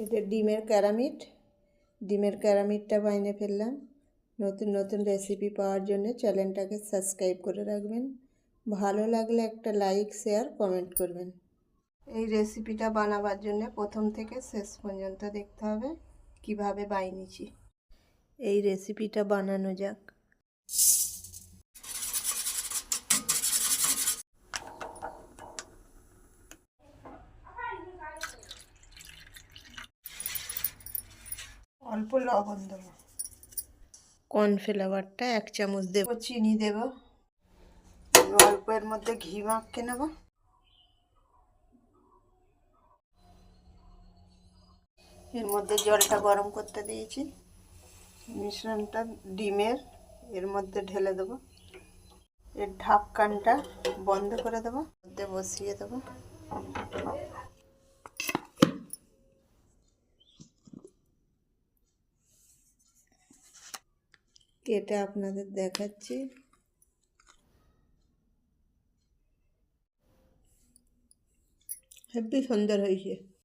এটা ডিমের ক্যারামিটটা বানিয়ে ফেললাম। নতুন নতুন রেসিপি পাওয়ার জন্য চ্যানেলটাকে সাবস্ক্রাইব করে রাখবেন। ভালো লাগলে একটা লাইক, শেয়ার, কমেন্ট করবেন। এই রেসিপিটা বানাবার জন্য প্রথম থেকে শেষ পর্যন্ত দেখতে হবে কিভাবে বানিয়েছি। এই রেসিপিটা বানানো যাক। অল্প লবণ দেবো, কর্নফ্লাওয়ারটা 1 চামচ দেব, চিনি দেব, অল্প এর মধ্যে ঘি মাখিয়ে নেব। এর মধ্যে জলটা গরম করতে দিয়েছি, মিশ্রণটা ডিমের এর মধ্যে ঢেলে দেবো। এর ঢাকনাটা বন্ধ করে দেবো, মধ্যে বসিয়ে দেবো। কেটে আপনাদের দেখাচ্ছি। হেব্বি সুন্দর হয়েছে।